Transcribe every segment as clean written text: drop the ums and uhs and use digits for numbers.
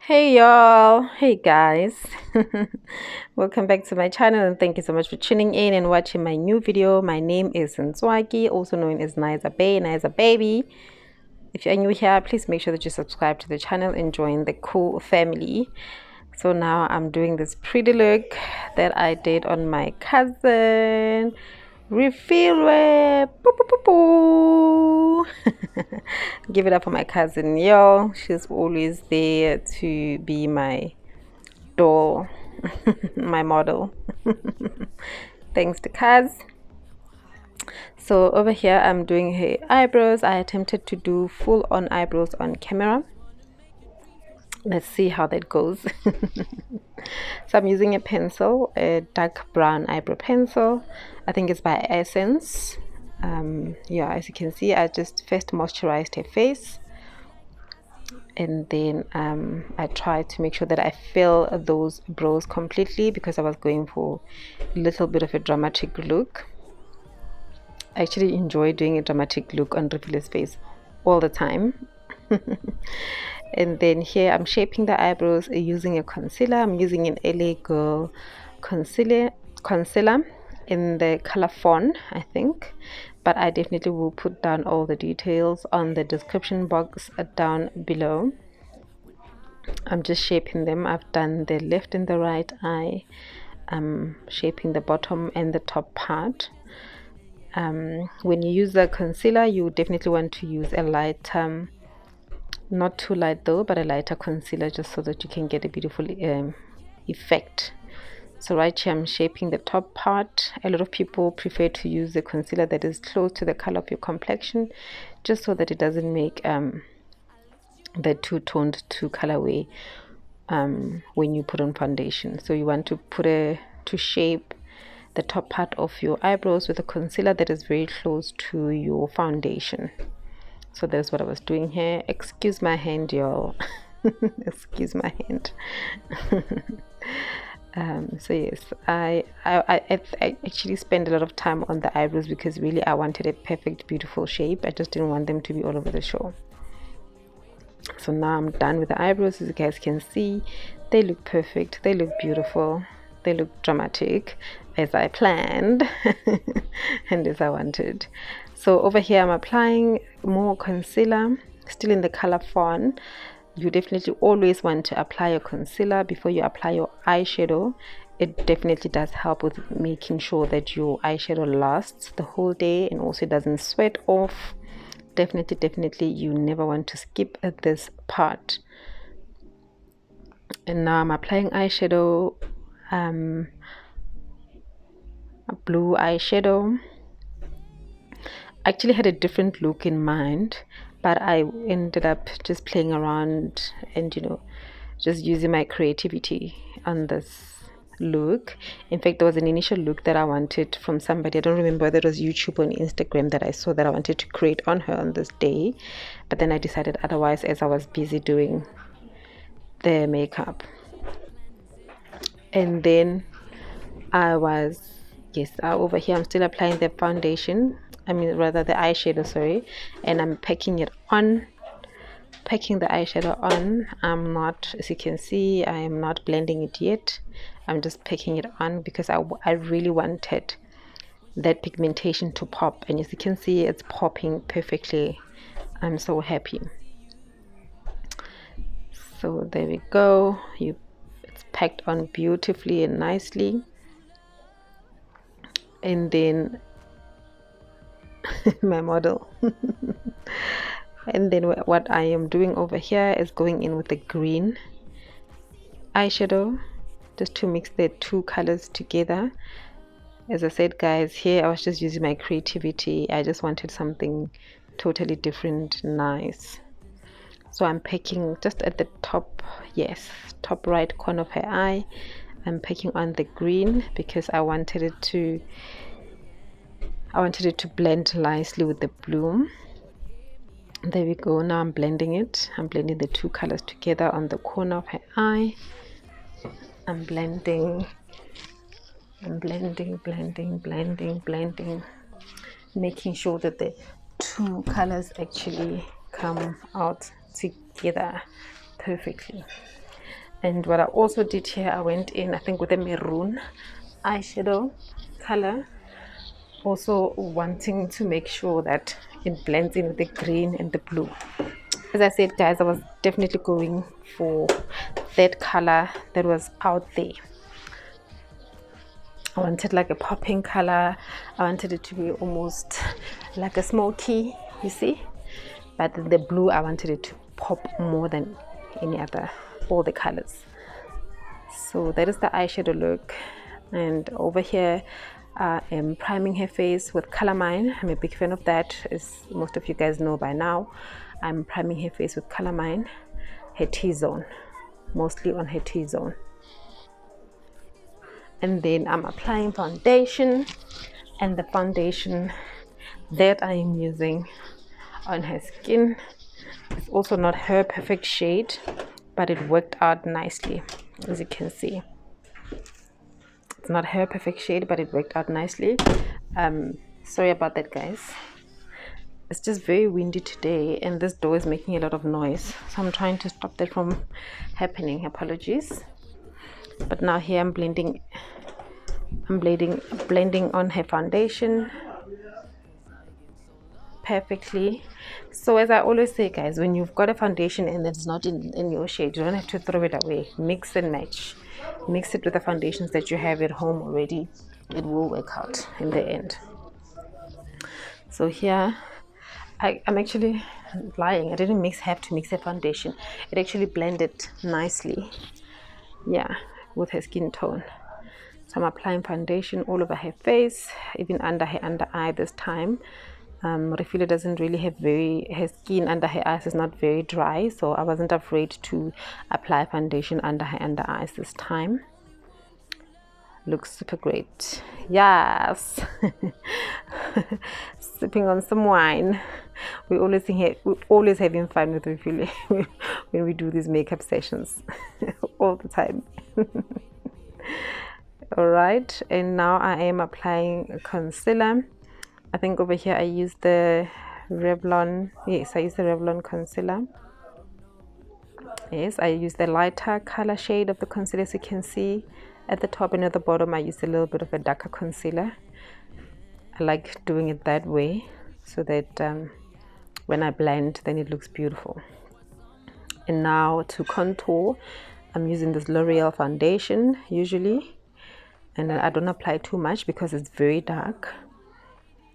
Hey y'all, hey guys. Welcome back to my channel and thank you so much for tuning in and watching my new video. My name is Nswaki, also known as Niza Baby. If you're new here, please make sure that you subscribe to the channel and join the cool family. So now I'm doing this pretty look that I did on my cousin. Refill it. Boo, boo, boo, boo. Give it up for my cousin, yo. She's always there to be my doll, my model. Thanks to Kaz. So over here I'm doing her eyebrows. I attempted to do full on eyebrows on camera. Let's see how that goes. So I'm using a pencil, a dark brown eyebrow pencil. I think it's by Essence. Yeah, as you can see, I just first moisturized her face, and then I tried to make sure that I fill those brows completely because I was going for a little bit of a dramatic look. I actually enjoy doing a dramatic look on Rivile's face all the time. And then here I'm shaping the eyebrows using a concealer. I'm using an LA Girl concealer in the color Fawn, I think, but I definitely will put down all the details on the description box down below. I'm just shaping them. I've done the left and the right eye. I'm shaping the bottom and the top part. When you use the concealer, you definitely want to use a light, not too light though, but a lighter concealer, just so that you can get a beautiful effect. So right here I'm shaping the top part. A lot of people prefer to use the concealer that is close to the color of your complexion, just so that it doesn't make the two-toned colorway when you put on foundation. So you want to to shape the top part of your eyebrows with a concealer that is very close to your foundation. So that's what I was doing here. Excuse my hand, y'all. Excuse my hand. So yes, I actually spend a lot of time on the eyebrows because really I wanted a perfect, beautiful shape. I just didn't want them to be all over the show. So now I'm done with the eyebrows. As you guys can see, they look perfect, they look beautiful, they look dramatic, as I planned and as I wanted. So over here I'm applying more concealer, still in the color Fawn. You definitely always want to apply your concealer before you apply your eyeshadow. It definitely does help with making sure that your eyeshadow lasts the whole day and also doesn't sweat off. Definitely you never want to skip at this part. And now I'm applying eyeshadow, a blue eyeshadow. I actually had a different look in mind, but I ended up just playing around and just using my creativity on this look. In fact, there was an initial look that I wanted from somebody. I don't remember whether it was YouTube or Instagram that I saw that I wanted to create on her on this day, but then I decided otherwise as I was busy doing the makeup. And then over here I'm still applying the foundation, I mean rather the eyeshadow, sorry, and I'm packing the eyeshadow on. I'm not, as you can see, I am not blending it yet. I'm just packing it on because I really wanted that pigmentation to pop, and as you can see, it's popping perfectly. I'm so happy. So there we go. It's packed on beautifully and nicely. And then my model. And then what I am doing over here is going in with the green eyeshadow just to mix the two colors together. As I said, guys, here I was just using my creativity. I just wanted something totally different, nice. So I'm packing just at the top, yes, top right corner of her eye. I'm packing on the green because I wanted it to blend nicely with the blue. There we go. Now I'm blending it. I'm blending the two colors together on the corner of her eye. I'm blending, making sure that the two colors actually come out together perfectly. And what I also did here, I went in, I think, with a maroon eyeshadow color, also wanting to make sure that it blends in with the green and the blue. As I said, guys, I was definitely going for that color that was out there. I wanted like a popping color. I wanted it to be almost like a smoky, you see, but the blue, I wanted it to pop more than any other, all the colors. So that is the eyeshadow look. And over here I am priming her face with Calamine. I'm a big fan of that, as most of you guys know by now. I'm priming her face with Calamine, her T-zone, mostly on her T-zone. And then I'm applying foundation, and the foundation that I am using on her skin is also not her perfect shade, but it worked out nicely, as you can see. It's not her perfect shade, but it worked out nicely. Sorry about that, guys. It's just very windy today, and this door is making a lot of noise, so I'm trying to stop that from happening. Apologies. But now here I'm blending on her foundation perfectly. So as I always say, guys, when you've got a foundation and it's not in your shade, you don't have to throw it away. Mix and match. Mix it with the foundations that you have at home already. It will work out in the end. So here I'm actually lying. I didn't have to mix a foundation. It actually blended nicely, yeah, with her skin tone. So I'm applying foundation all over her face, even under her under eye this time. Refila doesn't really have her skin under her eyes is not very dry, so I wasn't afraid to apply foundation under her under eyes this time. Looks super great. Yes. Sipping on some wine. We're always having fun with Refila when we do these makeup sessions all the time. All right, and now I am applying concealer. I think over here I use the Revlon. Yes, I use the Revlon concealer. Yes, I use the lighter color shade of the concealer, as you can see. At the top and at the bottom I use a little bit of a darker concealer. I like doing it that way so that when I blend, then it looks beautiful. And now to contour, I'm using this L'Oreal foundation usually, and I don't apply too much because it's very dark.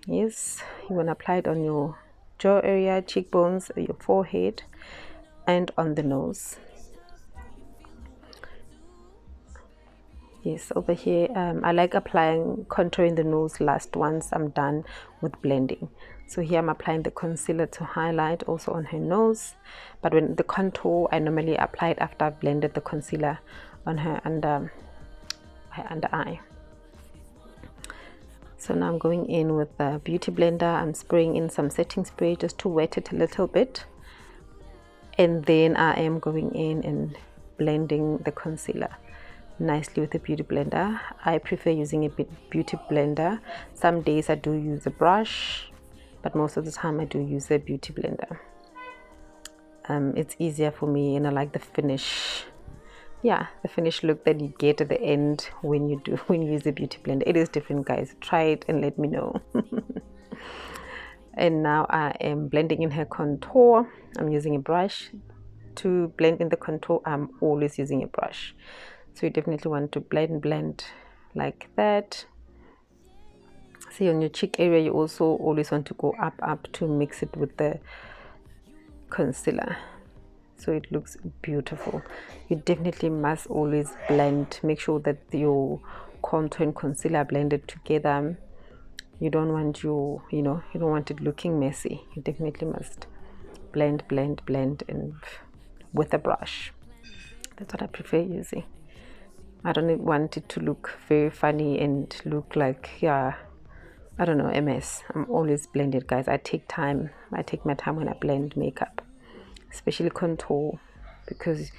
Yes, you want to apply it on your jaw area, cheekbones, your forehead, and on the nose. Yes, over here I like contouring the nose last once I'm done with blending. So here I'm applying the concealer to highlight also on her nose, but when the contour I normally apply it after I've blended the concealer on her under eye. So now I'm going in with the beauty blender. I'm spraying in some setting spray just to wet it a little bit, and then I am going in and blending the concealer nicely with the beauty blender. I prefer using a beauty blender. Some days I do use a brush, but most of the time I do use a beauty blender. It's easier for me, and I like the finish. Yeah, the finished look that you get at the end when you use a beauty blender. It is different, guys. Try it and let me know. And now I am blending in her contour. I'm using a brush to blend in the contour. I'm always using a brush, so you definitely want to blend like that. See, on your cheek area you also always want to go up to mix it with the concealer, so it looks beautiful. You definitely must always blend. Make sure that your contour and concealer are blended together. You don't want you don't want it looking messy. You definitely must blend and with a brush. That's what I prefer using. I don't want it to look very funny and look like, yeah, I don't know, a mess. I'm always blended, guys. I take my time when I blend makeup, especially contour, because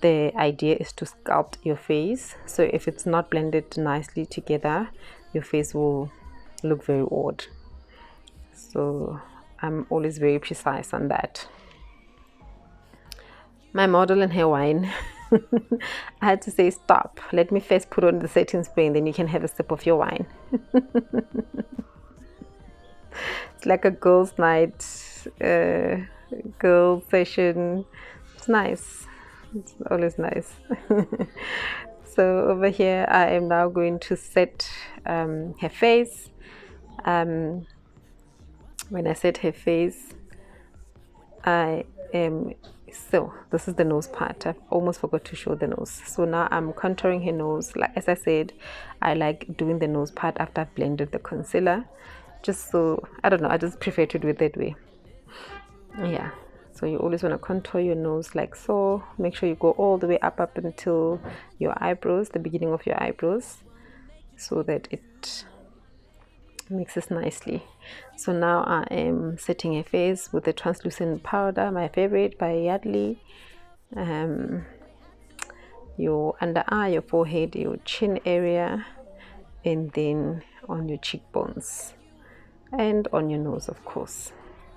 the idea is to sculpt your face. So if it's not blended nicely together, your face will look very odd. So I'm always very precise on that. My model and her wine. I had to say stop, let me first put on the setting spray and then you can have a sip of your wine. It's like a girls night, girls session. It's nice, it's always nice. So over here I am now going to set her face. When I set her face, I am, so this is the nose part. I almost forgot to show the nose. So now I'm contouring her nose. Like as I said, I like doing the nose part after I've blended the concealer, just so, I don't know, I just prefer to do it that way. Yeah, so you always want to contour your nose like so. Make sure you go all the way up until your eyebrows, the beginning of your eyebrows, so that it mixes nicely. So now I am setting a face with a translucent powder, my favorite, by Yardley. Your under eye, your forehead, your chin area, and then on your cheekbones and on your nose, of course.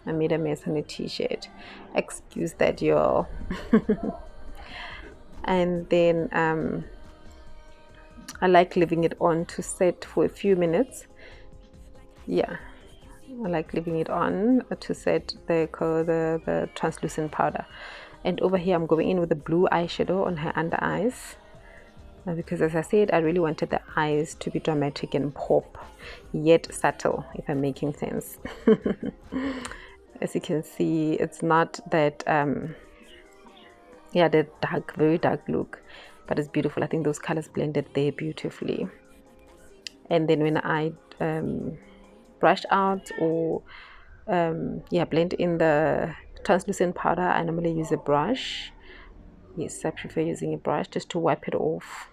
I made a mess on the t-shirt, excuse that, y'all. And then I like leaving it on to set for a few minutes. Yeah, I like leaving it on to set the translucent powder. And over here I'm going in with the blue eyeshadow on her under eyes, because as I said, I really wanted the eyes to be dramatic and pop yet subtle, if I'm making sense. As you can see, it's not that yeah, the dark, very dark look, but it's beautiful. I think those colors blended there beautifully. And then when I brush out or yeah, blend in the translucent powder, I normally use a brush. Yes, I prefer using a brush just to wipe it off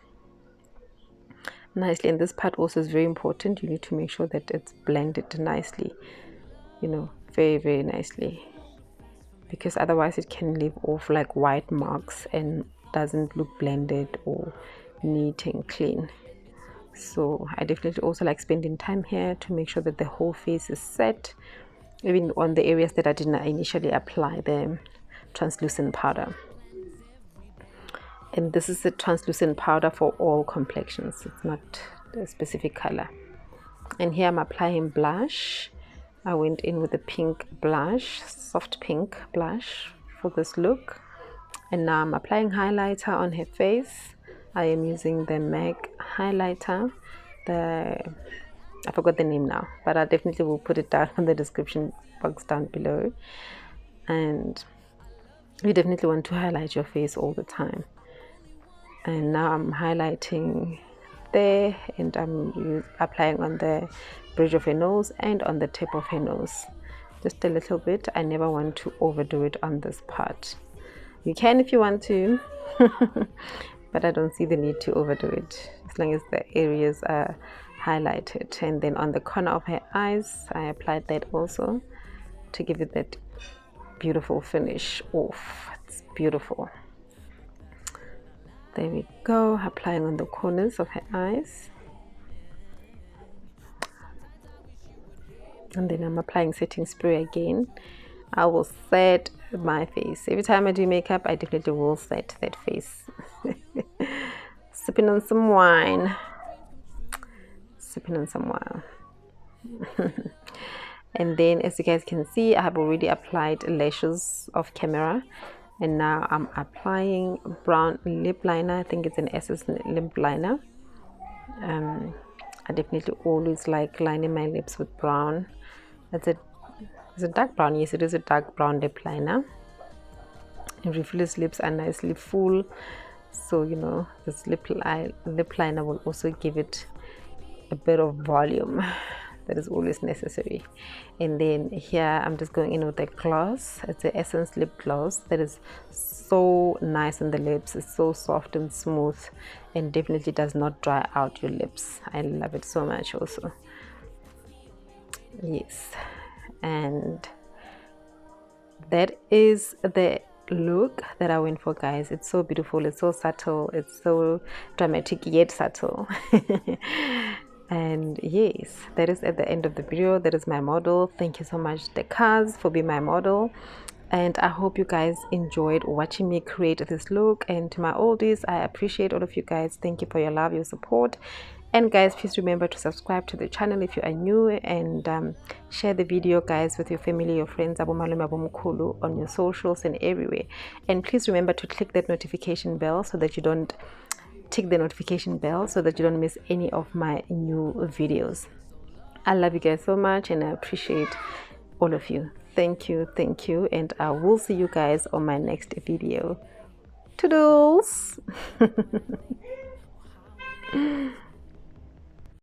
nicely. And this part also is very important. You need to make sure that it's blended nicely, you know, very, very nicely, because otherwise it can leave off like white marks and doesn't look blended or neat and clean. So I definitely also like spending time here to make sure that the whole face is set, even on the areas that I didn't initially apply the translucent powder. And this is a translucent powder for all complexions, it's not a specific color. And here I'm applying blush. I went in with a pink blush, soft pink blush for this look. And now I'm applying highlighter on her face. I am using the MAC highlighter. I forgot the name now, but I definitely will put it down in the description box down below. And you definitely want to highlight your face all the time. And now I'm highlighting there, and I'm applying on the bridge of her nose and on the tip of her nose, just a little bit. I never want to overdo it on this part. You can if you want to, but I don't see the need to overdo it as long as the areas are highlighted. And then on the corner of her eyes, I applied that also to give it that beautiful finish off. It's beautiful. There we go, applying on the corners of her eyes. And then I'm applying setting spray again. I will set my face. Every time I do makeup, I definitely will set that face. Sipping on some wine. Sipping on some wine. And then as you guys can see, I have already applied lashes off camera. And now I'm applying brown lip liner. I think it's an Essence lip liner. I definitely always like lining my lips with brown. It's a dark brown. Yes, it is a dark brown lip liner. And Refill's lips are nicely full, so you know this lip liner will also give it a bit of volume that is always necessary. And then here I'm just going in with a gloss. It's the Essence lip gloss that is so nice on the lips. It's so soft and smooth and definitely does not dry out your lips. I love it so much also. Yes, and that is the look that I went for, guys. It's so beautiful, it's so subtle, it's so dramatic yet subtle. And yes, that is at the end of the video. That is my model. Thank you so much, the cars, for being my model. and I hope you guys enjoyed watching me create this look. And to my oldies, I appreciate all of you guys. Thank you for your love, your support. And guys, please remember to subscribe to the channel if you are new, and share the video, guys, with your family, your friends, on your socials and everywhere. And please remember to click that notification bell so that you don't tick the notification bell so that you don't miss any of my new videos. I love you guys so much, and I appreciate all of you. Thank you, and I will see you guys on my next video. Toodles.